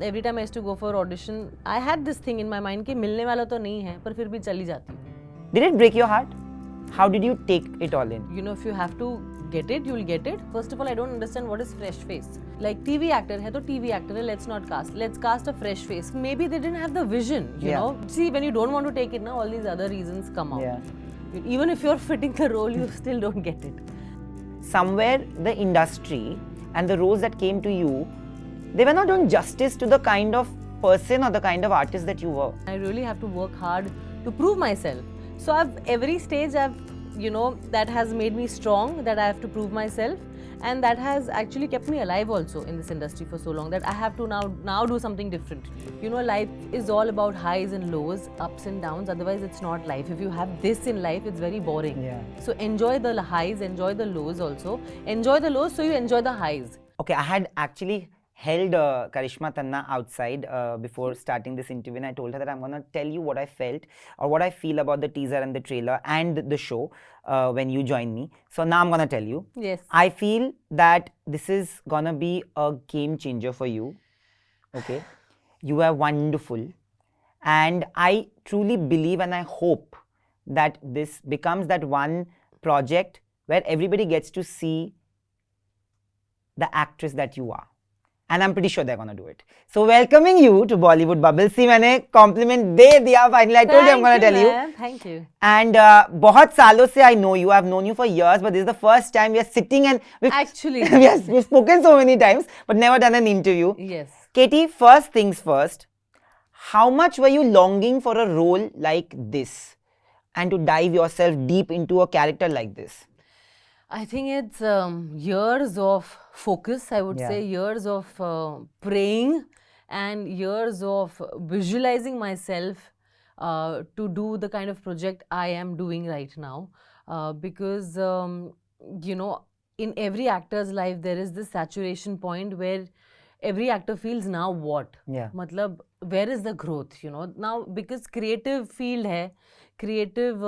Every time I used to go for audition, I had this thing in my mind कि मिलने वाला तो नहीं है, पर फिर भी चली जाती हूँ. Did it break your heart? How did you take it all in? You know, if you have to get it, you'll get it. First of all, I don't understand what is fresh face. Like TV actor है तो TV actor है, let's not cast. Let's cast a fresh face. Maybe they didn't have the vision, you know. See, when you don't want to take it, now all these other reasons come out. Yeah. Even if you're fitting the role, you still don't get it. Somewhere the industry and the roles that came to you, they were not doing justice to the kind of person or the kind of artist that you were. I really have to work hard to prove myself. So every stage that has made me strong, that I have to prove myself, and that has actually kept me alive also in this industry for so long, that I have to now do something different. You know, life is all about highs and lows, ups and downs, otherwise it's not life. If you have this in life, it's very boring. Yeah. So enjoy the highs, enjoy the lows also. Enjoy the lows so you enjoy the highs. Okay, I had actually held Karishma Tanna outside before starting this interview, and I told her that I'm going to tell you what I felt or what I feel about the teaser and the trailer and the show when you join me. So now I'm going to tell you. Yes. I feel that this is going to be a game changer for you. Okay. You are wonderful. And I truly believe and I hope that this becomes that one project where everybody gets to see the actress that you are. And I'm pretty sure they're going to do it. So welcoming you to Bollywood Bubble. See, मैंने compliment दे दिया finally. I told you I'm going to tell you. Thank you. And बहुत सालों से I know you. I've known you for years, but this is the first time we are sitting and Actually. we've spoken so many times, but never done an interview. Yes. Katie, first things first. How much were you longing for a role like this and to dive yourself deep into a character like this? I think it's years of focus, I would say, years of praying and years of visualizing myself to do the kind of project I am doing right now. Because, you know, in every actor's life, there is this saturation point where every actor feels now what? Yeah. Matlab, where is the growth, you know? Now, because creative field hai, creative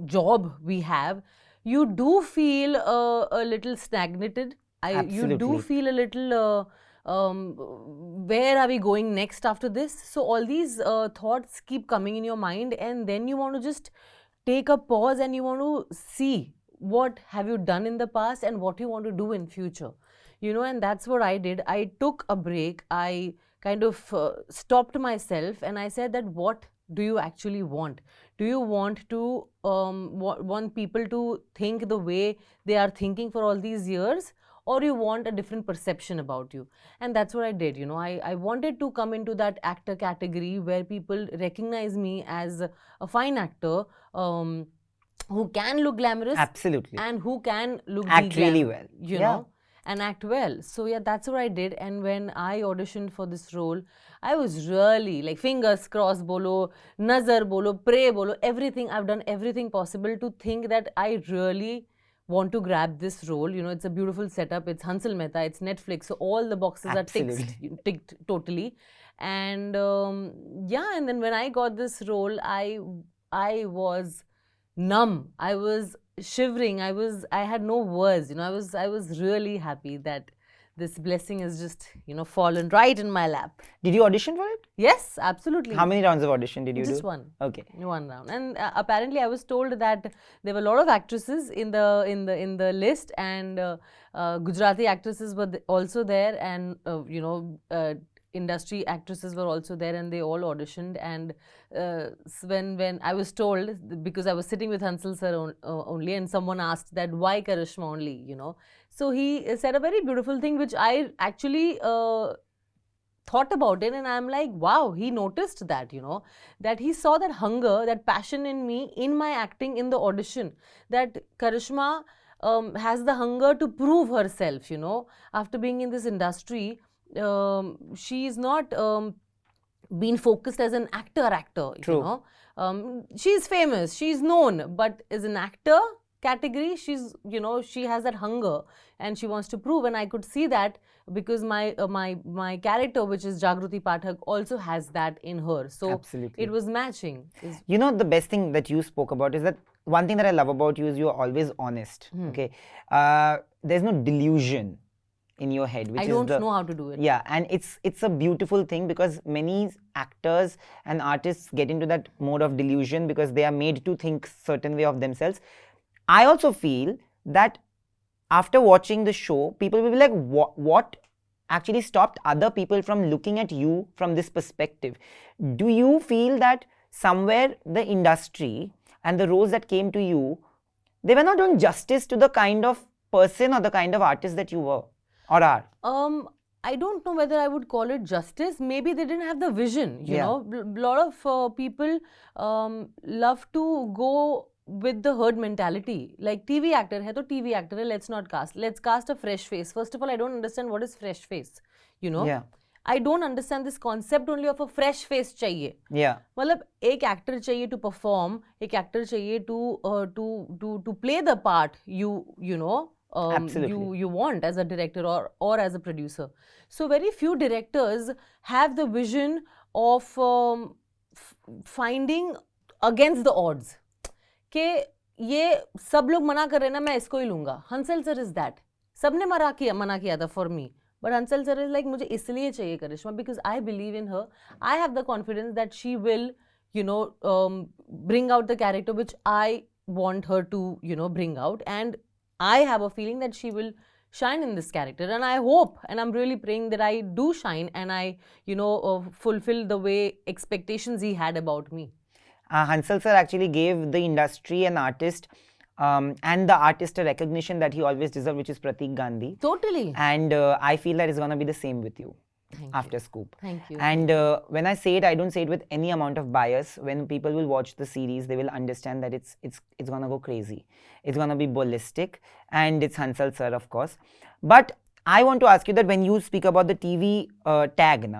job we have, you do feel a little stagnated. You do feel a little where are we going next after this? So all these thoughts keep coming in your mind, and then you want to just take a pause and you want to see what have you done in the past and what you want to do in future, you know. And that's what I did. I took a break. I kind of stopped myself and I said that what do you actually want? Do you want to want people to think the way they are thinking for all these years, or you want a different perception about you? And that's what I did, you know. I wanted to come into that actor category where people recognize me as a fine actor who can look glamorous. Absolutely. And who can look act really well, you know, and act well. So yeah, that's what I did. And when I auditioned for this role, I was really like fingers crossed bolo, nazar bolo, pray bolo, everything. I've done everything possible to think that I really want to grab this role. You know, it's a beautiful setup. It's Hansal Mehta. It's Netflix. So all the boxes are ticked totally. And yeah, and then when I got this role, I was numb. I was shivering. I had no words. You know, I was really happy that this blessing has just, you know, fallen right in my lap. Did you audition for it? Yes, absolutely. How many rounds of audition did you do? Just one. Okay. One round. And apparently I was told that there were a lot of actresses in the list, and Gujarati actresses were also there, and you know, industry actresses were also there, and they all auditioned. And when I was told, because I was sitting with Hansal sir only, and someone asked that why Karishma only, you know. So he said a very beautiful thing which I actually thought about it, and I'm like, wow, he noticed that, you know, that he saw that hunger, that passion in me, in my acting, in the audition, that Karishma has the hunger to prove herself, you know. After being in this industry, she's not been focused as an actor. True. You know, she's famous, she's known, but as an actor category, she's, you know, she has that hunger and she wants to prove. And I could see that because my character, which is Jagruti Pathak, also has that in her. So absolutely, it was matching. You know, the best thing that you spoke about is that one thing that I love about you is you're always honest. Okay, there's no delusion in your head, which I don't know how to do it. Yeah, and it's a beautiful thing, because many actors and artists get into that mode of delusion because they are made to think certain way of themselves. I also feel that after watching the show, people will be like, what actually stopped other people from looking at you from this perspective? Do you feel that somewhere the industry and the roles that came to you, they were not doing justice to the kind of person or the kind of artist that you were or are? I don't know whether I would call it justice. Maybe they didn't have the vision, you know. A lot of people love to go with the herd mentality. Like TV actor hai to TV actor hai, let's not cast. Let's cast a fresh face. First of all, I don't understand what is fresh face, you know. Yeah. I don't understand this concept only of a fresh face चाहिए. Yeah. मतलब एक actor चाहिए to perform, एक actor चाहिए to play the part you know you want as a director or as a producer. So very few directors have the vision of finding against the odds. कि ये सब लोग मना कर रहे हैं ना, मैं इसको ही लूंगा. Hansal sir is that. सबने मना किया था for me. But Hansal sir is like, मुझे इसलिए चाहिए Karishma, because I believe in her. I have the confidence that she will, you know, bring out the character which I want her to, you know, bring out. And I have a feeling that she will shine in this character. And I hope, and I'm really praying that I do shine and I, you know, fulfill the way expectations he had about me. Hansal sir actually gave the industry an artist and the artist a recognition that he always deserved, which is Pratik Gandhi. Totally. And I feel that it's going to be the same with you. After Scoop. Thank you. And when I say it, I don't say it with any amount of bias. When people will watch the series, they will understand that it's going to go crazy. It's going to be ballistic. And it's Hansal sir, of course. But I want to ask you that when you speak about the TV tag,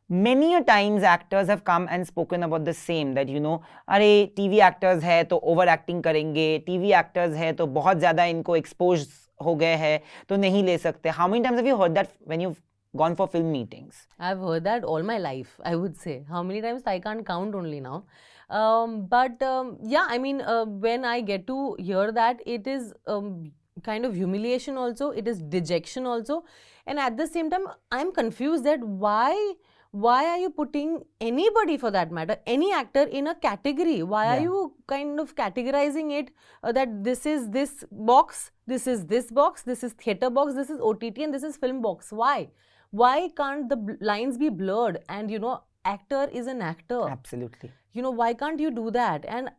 many a times actors have come and spoken about the same, that, you know, अरे TV actors है तो overacting करेंगे, TV actors है तो बहुत ज़्यादा इनको expose हो गए हैं तो नहीं ले सकते. How many times have you heard that when you've gone for film meetings? I've heard that all my life, I would say. How many times I can't count only now. Yeah, I mean, when I get to hear that, it is kind of humiliation also, it is dejection also. And at the same time, I'm confused that why are you putting anybody, for that matter, any actor, in a category? Why are you kind of categorizing it that this is this box, this is this box, this is theatre box, this is OTT, and this is film box? Why? Why can't the lines be blurred? And, you know, actor is an actor. Absolutely. You know, why can't you do that? And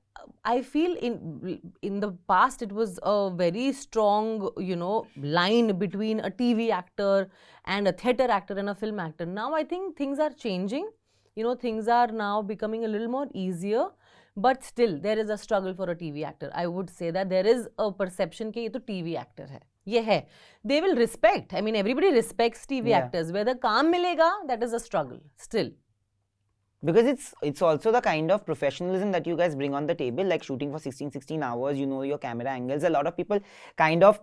I feel in the past it was a very strong, you know, line between a TV actor and a theatre actor and a film actor. Now I think things are changing. You know, things are now becoming a little more easier. But still, there is a struggle for a TV actor. I would say that there is a perception कि ये तो TV actor है. ये है. They will respect. I mean, everybody respects TV actors. Whether काम मिलेगा, that is a struggle still. Because it's also the kind of professionalism that you guys bring on the table, like shooting for 16 hours, you know your camera angles. A lot of people kind of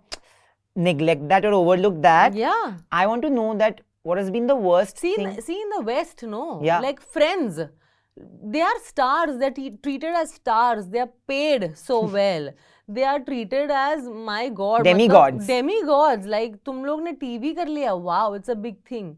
neglect that or overlook that. Yeah. I want to know that what has been the worst thing. See in the West, no? Yeah. Like Friends. They are stars. They're treated as stars. They are paid so well. They are treated as, my God, demigods. Demigods. Like, तुम लोग ने TV कर लिया. Wow, it's a big thing.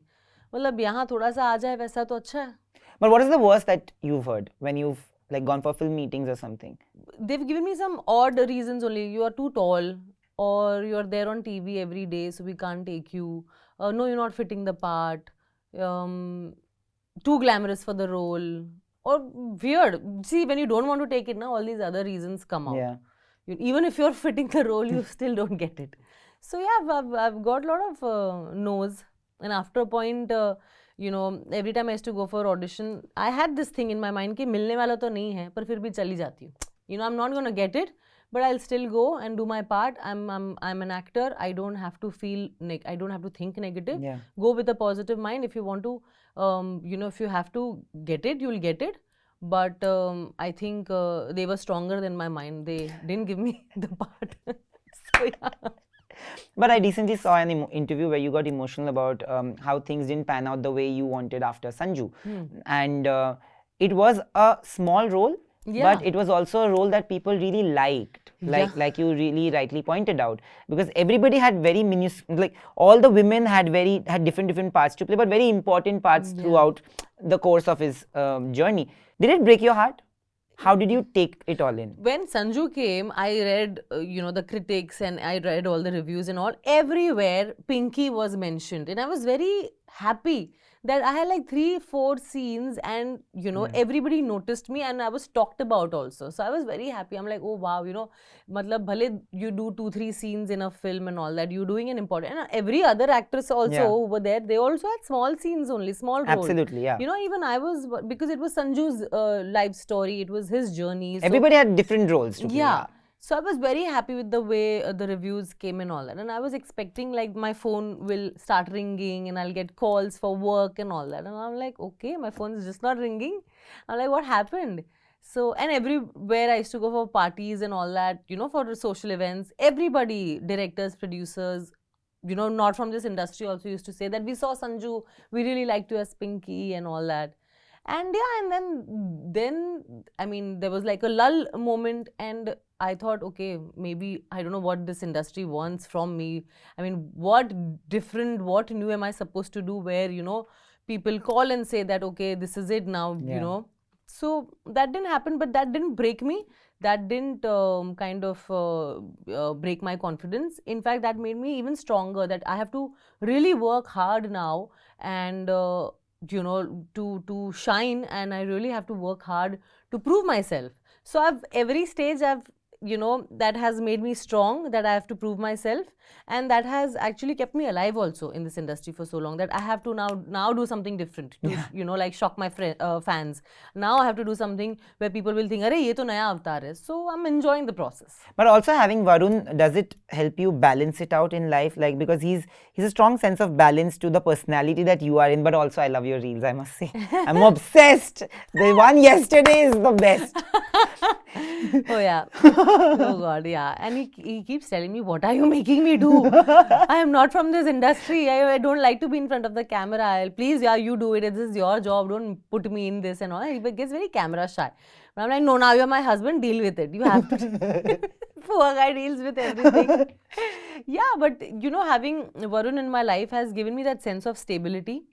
मतलब यहाँ थोड़ा सा आ जाए वैसा तो अच्छा है. But what is the worst that you've heard when you've like gone for film meetings or something? They've given me some odd reasons only. You are too tall, or you're there on TV every day, so we can't take you. No, you're not fitting the part. Too glamorous for the role. Or weird. See, when you don't want to take it, now all these other reasons come out. Yeah. Even if you're fitting the role, you still don't get it. So yeah, I've got a lot of no's. And after a point, you know, every time I used to go for audition, I had this thing in my mind कि मिलने वाला तो नहीं है, पर फिर भी चली जाती हूँ. You know, I'm not gonna get it, but I'll still go and do my part. I'm an actor. I don't have to feel I don't have to think negative. Yeah. Go with a positive mind. If you want to, you know, if you have to get it, you'll get it. But I think they were stronger than my mind. They didn't give me the part. So yeah. But I recently saw an interview where you got emotional about how things didn't pan out the way you wanted after Sanju. And it was a small role, Yeah. but it was also a role that people really liked, like you really rightly pointed out, because everybody had very like all the women had different parts to play, but very important parts throughout the course of his journey. Did it break your heart? How did you take it all in? When Sanju came, I read, the critics, and I read all the reviews and all. Everywhere, Pinky was mentioned. And I was very happy that I had like 3-4 scenes and, everybody noticed me and I was talked about also. So I was very happy. I'm like, oh, wow, matlab, bhale you do 2-3 scenes in a film and all that. You're doing an important... And every other actress also over there, they also had small scenes only, small roles. Absolutely, yeah. Even I was... Because it was Sanju's life story. It was his journey. So everybody had different roles to play. Yeah. So I was very happy with the way the reviews came and all that. And I was expecting like my phone will start ringing and I'll get calls for work and all that. And I'm like, okay, my phone is just not ringing. I'm like, what happened? So, and everywhere I used to go for parties and all that, for social events, everybody, directors, producers, not from this industry also used to say that we saw Sanju, we really liked you as Pinky and all that. And yeah, and then I mean, there was like a lull moment and I thought, okay, maybe I don't know what this industry wants from me. I mean, what new am I supposed to do where, people call and say that, okay, this is it now, So that didn't happen, but that didn't break me. That didn't break my confidence. In fact, that made me even stronger, that I have to really work hard now and to shine, and I really have to work hard to prove myself. So every stage that has made me strong, that I have to prove myself, and that has actually kept me alive also in this industry for so long, that I have to now do something different to like shock my fans. Now I have to do something where people will think, "Arey, ye to naya avatar hai." So I'm enjoying the process. But also having Varun, does it help you balance it out in life? Like, because he's a strong sense of balance to the personality that you are in, but also I love your reels, I must say. I'm obsessed. The one yesterday is the best. Oh yeah. Oh God, yeah. And he keeps telling me, what are you making me do? I am not from this industry. I don't like to be in front of the camera. Please, yeah, you do it. This is your job. Don't put me in this and all. He gets very camera shy. But I'm like, no, now you're my husband. Deal with it. You have to. Poor guy deals with everything. Yeah, but having Varun in my life has given me that sense of stability.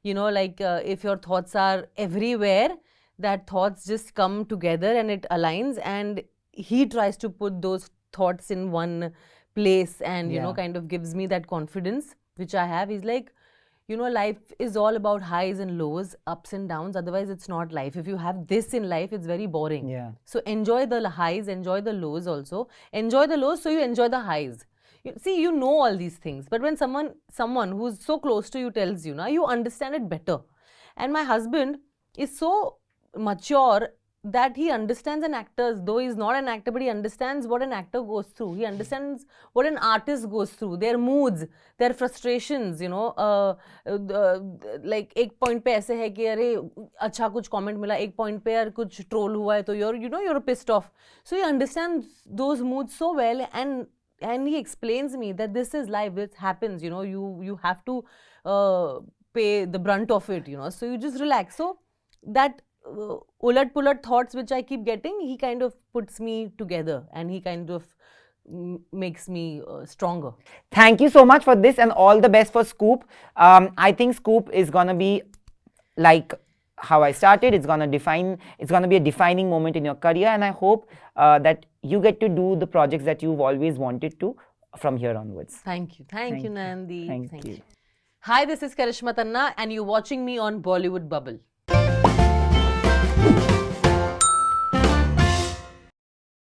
If your thoughts are everywhere, that thoughts just come together and it aligns, and he tries to put those thoughts in one place and kind of gives me that confidence which I have. He's like, life is all about highs and lows, ups and downs, otherwise it's not life. If you have this in life, it's very boring. Yeah. So enjoy the highs, enjoy the lows also. Enjoy the lows so you enjoy the highs. See, you know all these things, but when someone who's so close to you tells you, now you understand it better. And my husband is so mature that he understands an actor, though he's not an actor, but he understands what an actor goes through. He understands what an artist goes through, their moods, their frustrations, like एक point पे ऐसे है कि अरे अच्छा कुछ comment मिला, एक point पे यार कुछ troll हुआ है तो you're pissed off. So he understands those moods so well, and he explains me that this is life, this happens, you have to pay the brunt of it, so you just relax. So that ulat-pulat thoughts which I keep getting, he kind of puts me together and he kind of makes me stronger. Thank you so much for this, and all the best for Scoop. I think Scoop is gonna be like how I started. It's gonna be a defining moment in your career, and I hope that you get to do the projects that you've always wanted to from here onwards. Thank you, Nayandeep. Thank you. Hi, this is Karishma Tanna, and you're watching me on Bollywood Bubble.